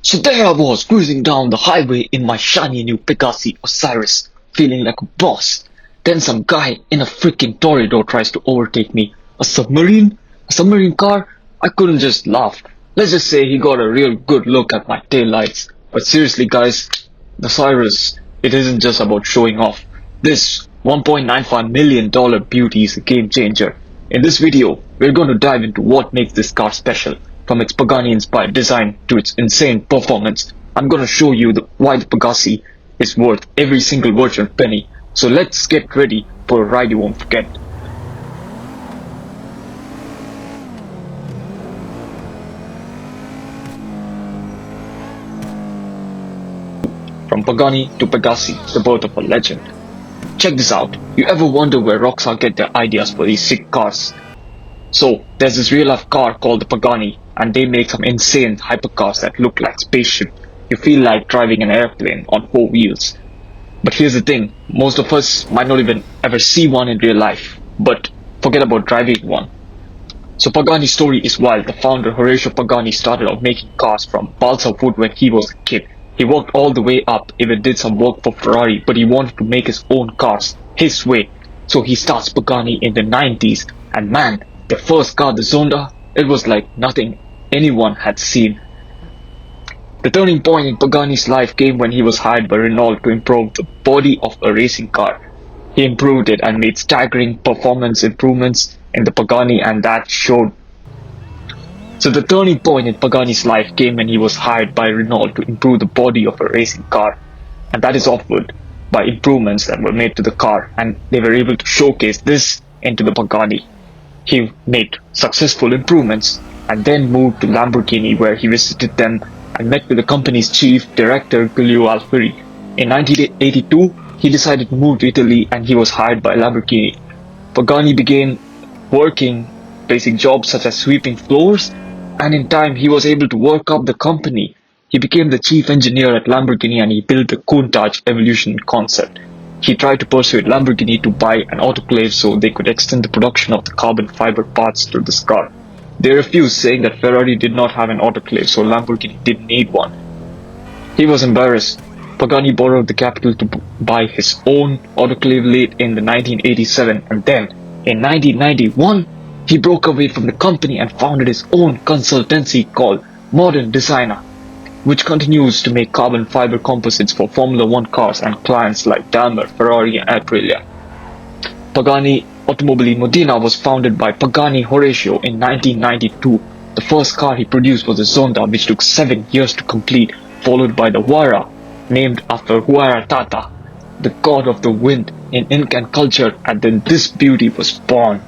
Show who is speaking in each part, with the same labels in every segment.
Speaker 1: So there I was, cruising down the highway in my shiny new Pegassi Osiris, feeling like a boss. Then some guy in a freaking Tornado tries to overtake me. A submarine? A submarine car? I couldn't just laugh. Let's just say he got a real good look at my taillights. But seriously guys, the Osiris, it isn't just about showing off. This $1.95 million beauty is a game changer. In this video, we're going to dive into what makes this car special. From its Pagani-inspired design to its insane performance, I'm gonna show you why the Pegassi is worth every single virtual penny. So let's get ready for a ride you won't forget. From Pagani to Pegassi, the birth of a legend. Check this out. You ever wonder where Rockstar get their ideas for these sick cars? So, there's this real-life car called the Pagani, and they make some insane hypercars that look like spaceship. You feel like driving an airplane on four wheels. But here's the thing, most of us might not even ever see one in real life, but forget about driving one. So Pagani's story is wild. The founder Horacio Pagani started out making cars from balsa wood when he was a kid. He worked all the way up, even did some work for Ferrari, but he wanted to make his own cars, his way. So he starts Pagani in the 90s, and man, the first car, the Zonda, it was like nothing anyone had seen. The turning point in Pagani's life came when he was hired by Renault to improve the body of a racing car. He improved it and made staggering performance improvements in the Pagani, and that showed. So the turning point in Pagani's life came when he was hired by Renault to improve the body of a racing car, and that is offered by improvements that were made to the car, and they were able to showcase this into the Pagani. He made successful improvements and then moved to Lamborghini, where he visited them and met with the company's chief director Giulio Alfieri. In 1982, he decided to move to Italy and he was hired by Lamborghini. Pagani began working basic jobs such as sweeping floors, and in time he was able to work up the company. He became the chief engineer at Lamborghini and he built the Countach Evolution concept. He tried to persuade Lamborghini to buy an autoclave so they could extend the production of the carbon fiber parts to this car. They refused, saying that Ferrari did not have an autoclave, so Lamborghini didn't need one. He was embarrassed. Pagani borrowed the capital to buy his own autoclave late in the 1987, and then, in 1991, he broke away from the company and founded his own consultancy called Modern Designer, which continues to make carbon fiber composites for Formula One cars and clients like Daimler, Ferrari and Aprilia. Pagani Automobili Modena was founded by Pagani Horacio in 1992. The first car he produced was the Zonda, which took 7 years to complete, followed by the Huayra, named after Huayra, the god of the wind in Incan culture, and then this beauty was born.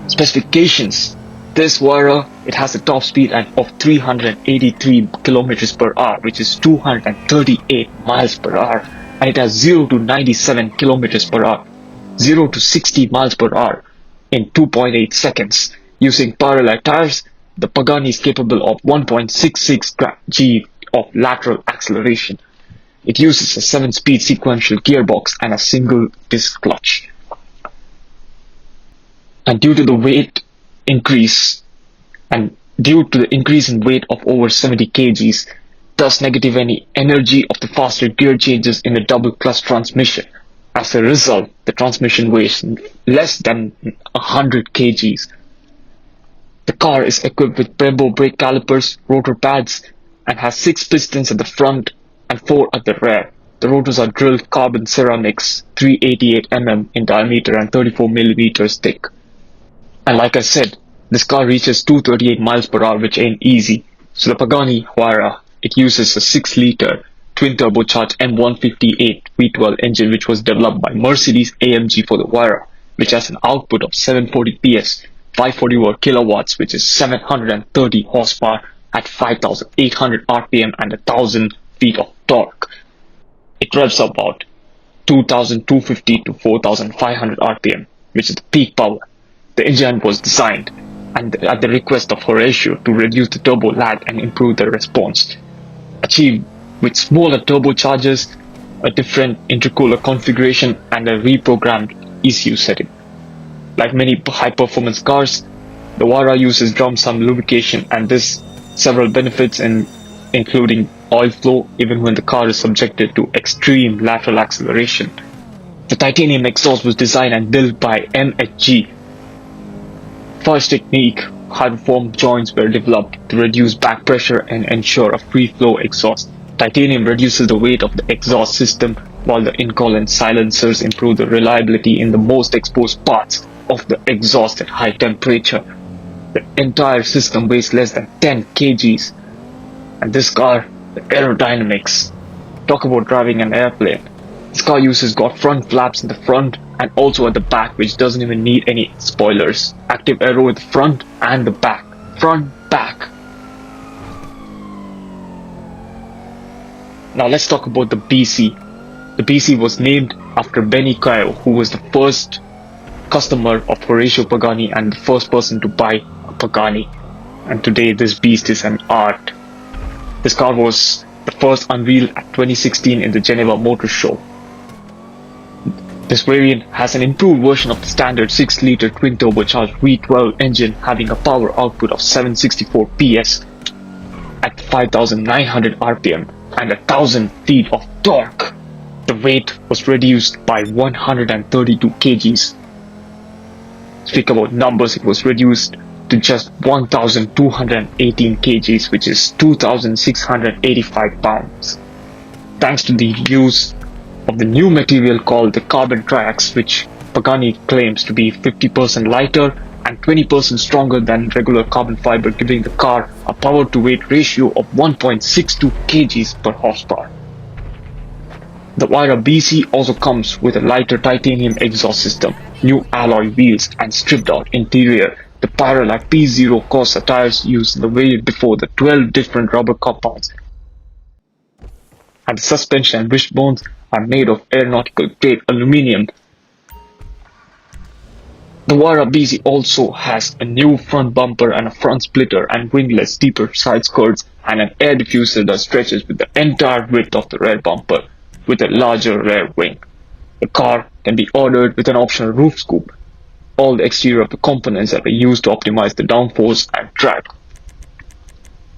Speaker 1: Specifications. This Huayra, it has a top speed of 383 kilometers per hour, which is 238 miles per hour, and it has 0 to 97 kilometers per hour, 0 to 60 miles per hour in 2.8 seconds. Using parallel tires, the Pagani is capable of 1.66 g of lateral acceleration. It uses a 7-speed sequential gearbox and a single disc clutch. And due to the increase in weight of over 70 kgs, thus negative any energy of the faster gear changes in the double clutch transmission. As a result, the transmission weighs less than 100 kgs. The car is equipped with Brembo brake calipers, rotor pads, and has 6 pistons at the front and 4 at the rear. The rotors are drilled carbon ceramics, 388 mm in diameter and 34 millimeters thick. And like I said, this car reaches 238 miles per hour, which ain't easy. So the Pagani Huayra, it uses a 6-liter twin-turbocharged M158 V12 engine, which was developed by Mercedes-AMG for the Huayra, which has an output of 740 PS, 544 kilowatts, which is 730 horsepower at 5,800 RPM and 1,000 feet of torque. It revs about 2,250 to 4,500 RPM, which is the peak power. The engine was designed at the request of Horacio to reduce the turbo lag and improve the response, achieved with smaller turbochargers, a different intercooler configuration, and a reprogrammed ECU setting. Like many high-performance cars, the Huayra uses drum sum lubrication, and this several benefits including oil flow even when the car is subjected to extreme lateral acceleration. The titanium exhaust was designed and built by MHG. First technique, hydroform joints were developed to reduce back pressure and ensure a free flow exhaust. Titanium reduces the weight of the exhaust system, while the Incolin silencers improve the reliability in the most exposed parts of the exhaust at high temperature. The entire system weighs less than 10 kgs. And this car, the aerodynamics. Talk about driving an airplane. This car got front flaps in the front and also at the back, which doesn't even need any spoilers. Active aero in the front and the back. Front, back. Now let's talk about the BC. The BC was named after Benny Caio, who was the first customer of Horacio Pagani and the first person to buy a Pagani. And today this beast is an art. This car was the first unveiled at 2016 in the Geneva Motor Show. This variant has an improved version of the standard 6-liter twin-turbocharged V12 engine having a power output of 764 PS at 5,900 RPM and 1,000 feet of torque. The weight was reduced by 132 kgs. Speak about numbers, it was reduced to just 1,218 kgs, which is 2,685 pounds. Thanks to the use of the new material called the carbon triax, which Pagani claims to be 50% lighter and 20% stronger than regular carbon fiber, giving the car a power to weight ratio of 1.62 kgs per horsepower. The Huayra BC also comes with a lighter titanium exhaust system, new alloy wheels and stripped out interior. The Pyrolag P0 Corsa tires used the variant before the 12 different rubber compounds, and the suspension and wishbones are made of aeronautical grade aluminium. The Huayra BC also has a new front bumper and a front splitter and wingless deeper side skirts and an air diffuser that stretches with the entire width of the rear bumper with a larger rear wing. The car can be ordered with an optional roof scoop. All the exterior of the components that are used to optimize the downforce and drag.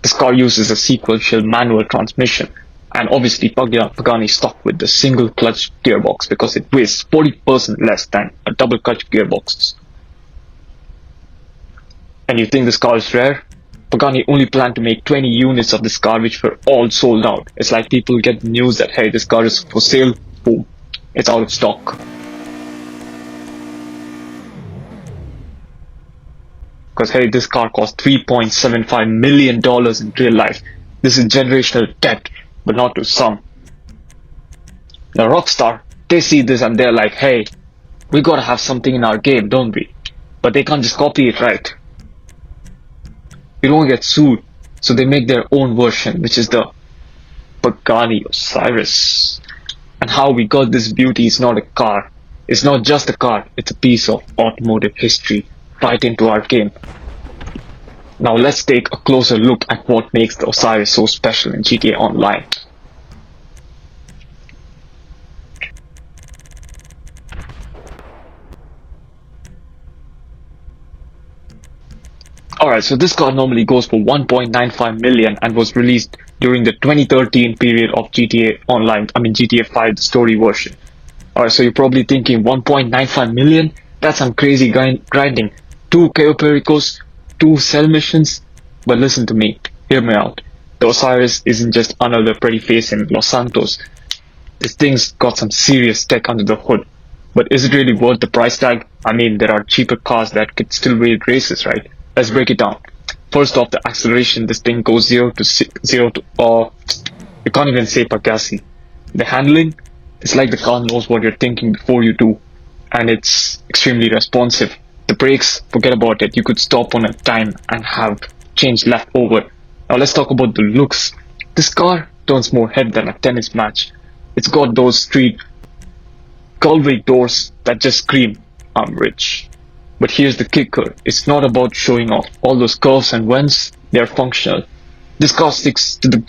Speaker 1: This car uses a sequential manual transmission, and obviously Pagani stuck with the single clutch gearbox because it weighs 40% less than a double clutch gearbox. And you think this car is rare? Pagani only planned to make 20 units of this car, which were all sold out. It's like people get the news that hey, this car is for sale, boom, it's out of stock. Because hey, this car cost $3.75 million in real life. This is generational debt, but not to some. The Rockstar, they see this and they're like, hey, we gotta have something in our game, don't we? But they can't just copy it, right? You don't get sued, so they make their own version, which is the Pagani Oriris. And how we got this beauty is not a car. It's not just a car, it's a piece of automotive history right into our game. Now let's take a closer look at what makes the Oriris so special in GTA Online. Alright, so this car normally goes for 1.95 million and was released during the 2013 period of GTA Online, GTA 5, the story version. Alright, so you're probably thinking 1.95 million? That's some crazy grinding. 2 Cayo Pericos, 2 cell missions. But listen to me, hear me out. The Oriris isn't just another pretty face in Los Santos. This thing's got some serious tech under the hood. But is it really worth the price tag? I mean, there are cheaper cars that could still win races, right? Let's break it down. First off, the acceleration, this thing goes 0 to you can't even say Pegassi. The handling, it's like the car knows what you're thinking before you do, and it's extremely responsive. The brakes, forget about it. You could stop on a dime and have change left over. Now let's talk about the looks. This car turns more head than a tennis match. It's got those street Galway doors that just scream, I'm rich. But here's the kicker, it's not about showing off. All those curves and vents, they're functional. This car sticks to the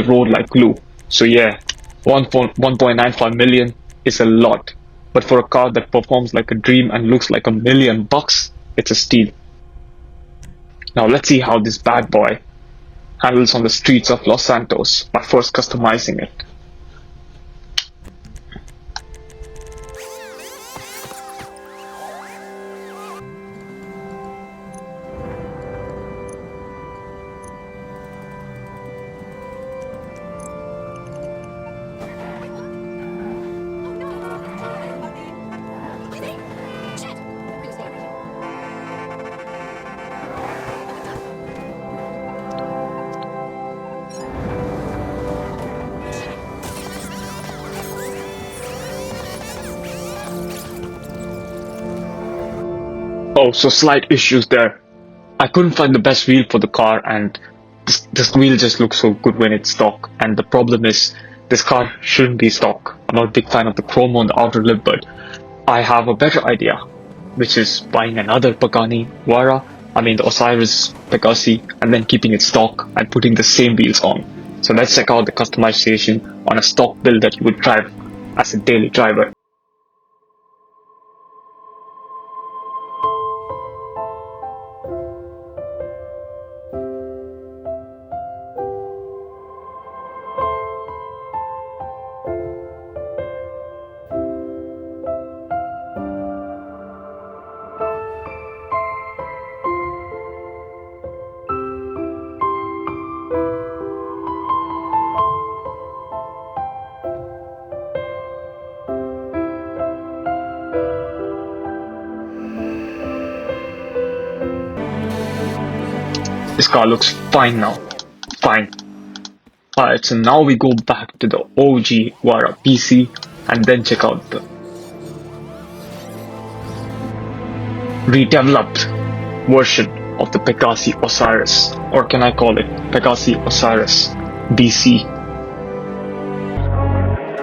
Speaker 1: road like glue. So yeah, 1.95 million is a lot. But for a car that performs like a dream and looks like $1 million, it's a steal. Now let's see how this bad boy handles on the streets of Los Santos by first customizing it. Oh, so slight issues there. I couldn't find the best wheel for the car, and this wheel just looks so good when it's stock. And the problem is, this car shouldn't be stock. I'm not a big fan of the chrome on the outer lip, but I have a better idea, which is buying another Pagani the Oriris Pegassi, and then keeping it stock and putting the same wheels on. So let's check out the customization on a stock build that you would drive as a daily driver. This car looks fine now. Fine. Alright, so now we go back to the OG Wara PC and then check out the redeveloped version of the Pegassi Osiris, or can I call it Pegassi Osiris BC.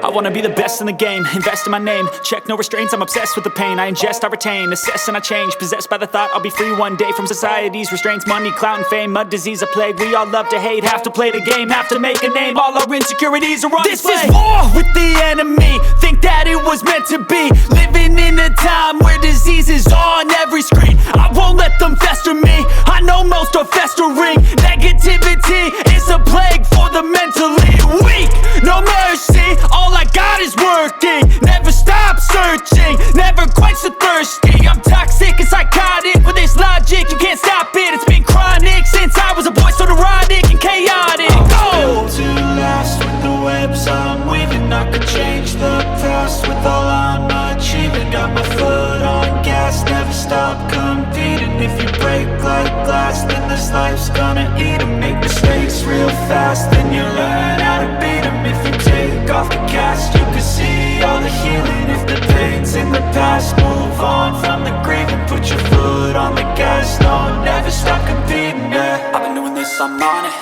Speaker 2: I wanna be the best in the game, invest in my name, check no restraints, I'm obsessed with the pain. I ingest, I retain, assess and I change, possessed by the thought I'll be free one day from society's restraints. Money, clout and fame, mud, disease, a plague. We all love to hate, have to play the game, have to make a name. All our insecurities are on display. This is war with the enemy, think that it was meant to be. Living in a time where disease is on every screen. I won't let them fester me, I know most are festering. Negativity is a plague for the mentally weak. No mercy, all I got is working. Never stop searching, never quite so thirsty. I'm toxic and psychotic with this logic, you can't stop it. It's been chronic since I was a boy, so neurotic and chaotic.
Speaker 3: I'm built to last with the webs I'm weaving. I could change the past with all I'm achieving. Got my foot on gas, never stop competing. If you break like glass, then this life's gonna eat 'em. Make mistakes real fast, then you learn how to beat 'em. If you take off the cast, you can see all the healing. If the pain's in the past, move on from the grave and put your foot on the gas. No, never stop competing, yeah.
Speaker 2: I've been doing this, I'm on it,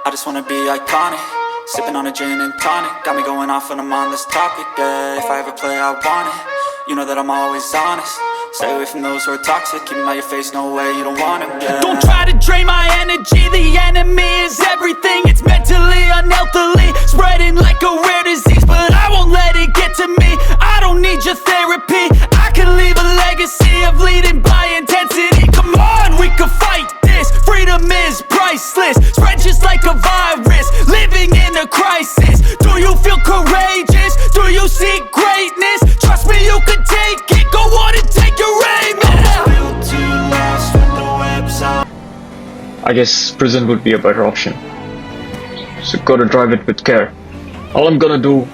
Speaker 2: I just wanna be iconic. Sipping on a gin and tonic, got me going off when I'm on this topic, yeah. If I ever play, I want it, you know that I'm always honest. Stay away from those who are toxic, keep them out your face, no way, you don't want them, yeah.
Speaker 3: Don't try to drain my energy, the enemy is everything. It's mentally, unhealthily, spreading like a rare disease. But I won't let it get to me, I don't need your therapy. I can leave a legacy of leading by intensity. Come on, we can fight this, freedom is priceless. Spread just like a virus, living in a crisis. Do you feel courageous? Do you seek greatness? Trust me, you can take it, go on and take your aim, yeah. Built to last with the webs on.
Speaker 1: I guess prison would be a better option. So gotta drive it with care. All I'm gonna do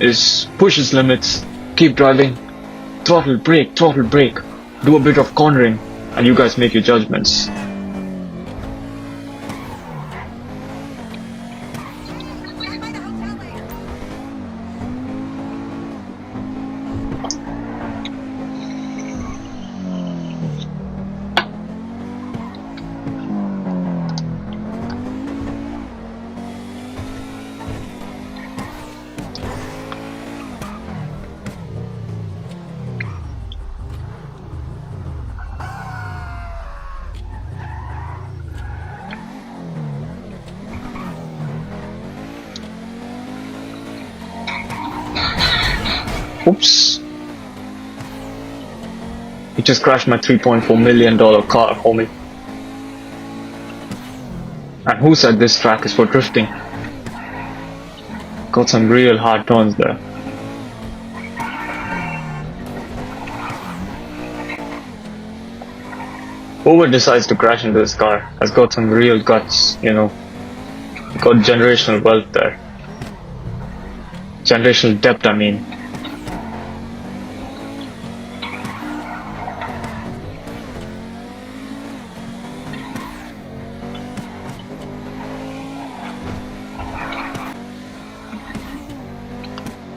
Speaker 1: is push its limits, keep driving, throttle brake, do a bit of cornering, and you guys make your judgments. Oops. He just crashed my $3.4 million car, homie. And who said this track is for drifting? Got some real hard turns there. Whoever decides to crash into this car has got some real guts, you know. Got generational wealth there. Generational depth, I mean.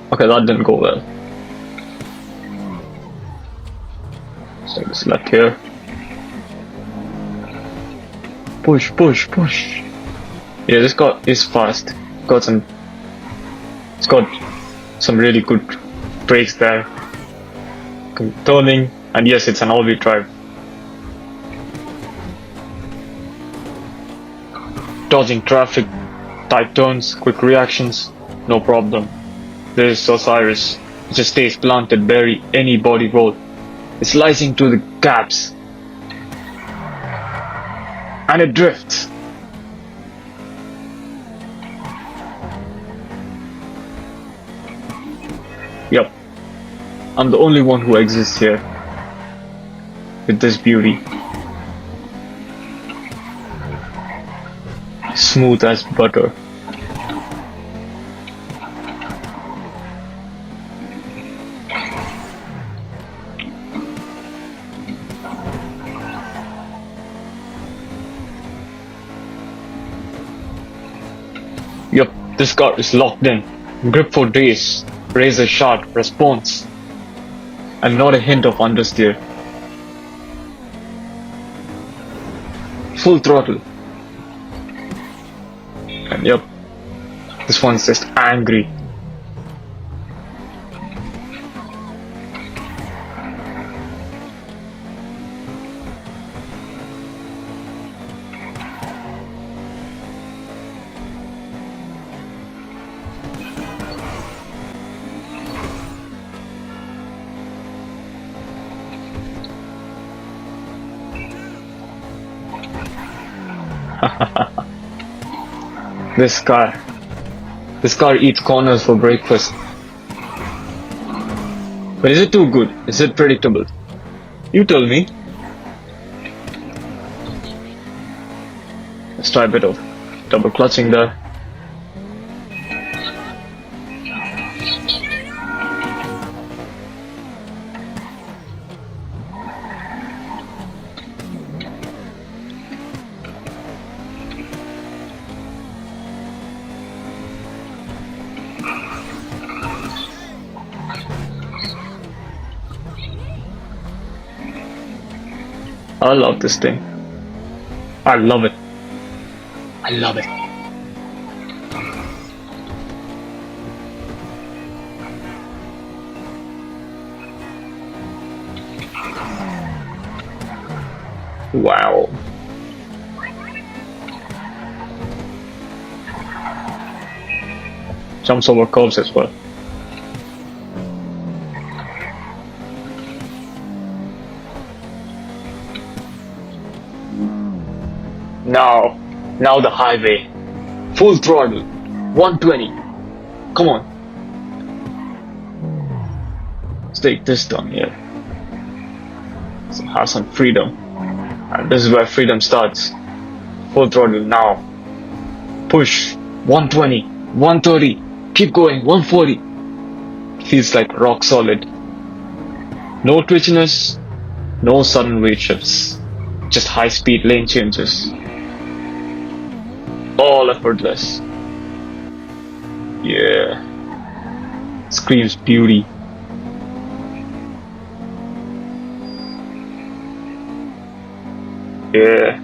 Speaker 1: Okay, that didn't go well. Let's take this left here. Push, push, push. Yeah, this car is fast. It's got some really good brakes there. Turning, and yes, it's an all-wheel drive. Dodging traffic, tight turns, quick reactions, no problem. This Oriris just stays planted, bury any body roll. It's slicing through the gaps. And it drifts. Yup. I'm the only one who exists here with this beauty. Smooth as butter. Yup, this car is locked in. Grip for days. Razor sharp response. And not a hint of understeer. Full throttle. And yup, this one's just angry. This car eats corners for breakfast. But is it too good? Is it predictable? You tell me. Let's try a bit of double clutching there. I love this thing. I love it. I love it. Wow. Jumps over curves as well. Now the highway. Full throttle. 120. Come on. Let's take this turn here. So have some freedom. And this is where freedom starts. Full throttle now. Push. 120. 130. Keep going. 140. Feels like rock solid. No twitchiness. No sudden weight shifts. Just high speed lane changes. All effortless. Yeah. Screams beauty. Yeah.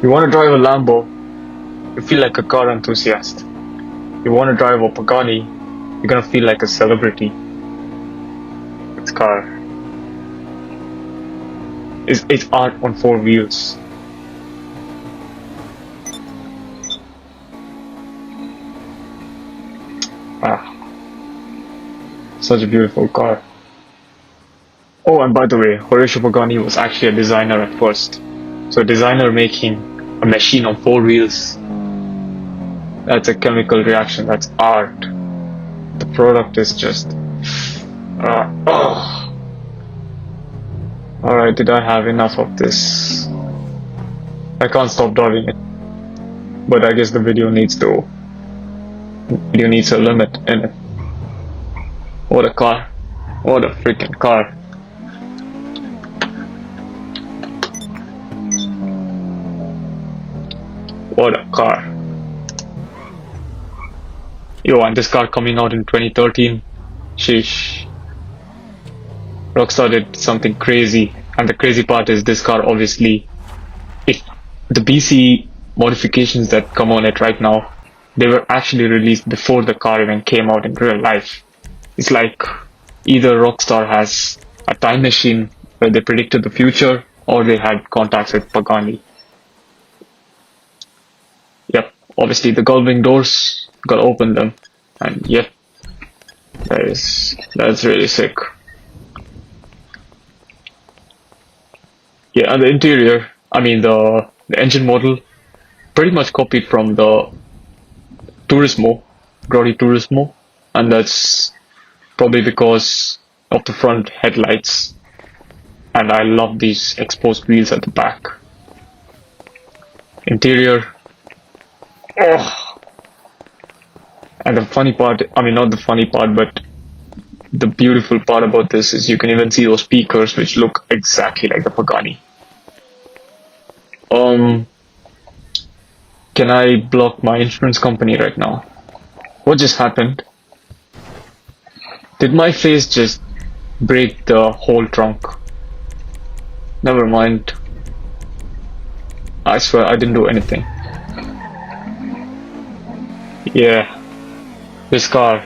Speaker 1: You want to drive a Lambo, you feel like a car enthusiast. You want to drive a Pagani, you're gonna feel like a celebrity. This car it's art on four wheels. Such a beautiful car. Oh, and by the way, Horatio Pagani was actually a designer at first. So a designer making a machine on four wheels, that's a chemical reaction, that's art. The product is just... Alright, did I have enough of this? I can't stop driving it. But I guess the video needs a limit in it. What a car. What a freaking car. What a car. Yo, and this car coming out in 2013. Sheesh. Rockstar did something crazy. And the crazy part is this car obviously, the BC modifications that come on it right now, they were actually released before the car even came out in real life. It's like either Rockstar has a time machine where they predicted the future, or they had contacts with Pagani. Yep, obviously the gullwing doors, gotta open them, and yep, that's really sick. Yeah, and the interior, I mean the engine model, pretty much copied from the Turismo, Grotti Turismo, and that's probably because of the front headlights, and I love these exposed wheels at the back. Interior, and the funny part, I mean not the funny part, but the beautiful part about this is you can even see those speakers which look exactly like the Pagani. Can I block my insurance company right now? What just happened? Did my face just break the whole trunk? Never mind. I swear I didn't do anything. Yeah, this car.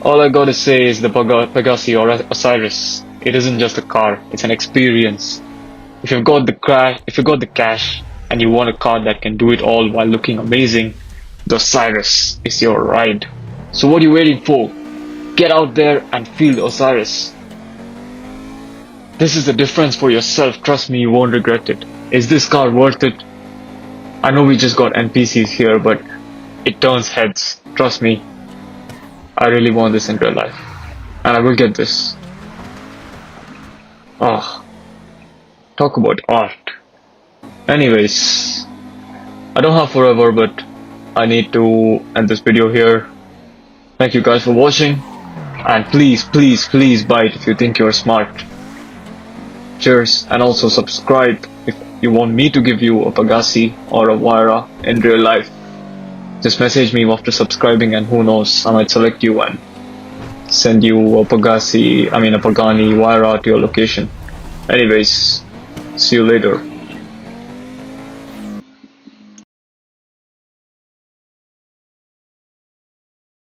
Speaker 1: All I gotta say is the Pegassi or Oriris. It isn't just a car; it's an experience. If you've got the cash, and you want a car that can do it all while looking amazing, the Oriris is your ride. So what are you waiting for? Get out there and feel the Oriris. This is the difference for yourself. Trust me, you won't regret it. Is this car worth it? I know we just got NPCs here, but it turns heads. Trust me. I really want this in real life, and I will get this. Talk about art. Anyways, I don't have forever, but I need to end this video here. Thank you guys for watching, and please buy it if you think you're smart. Cheers, and also subscribe if you want me to give you a Pegassi or a Huayra in real life. Just message me after subscribing, and who knows, I might select you and send you a Pagani Huayra to your location. Anyways, see you later.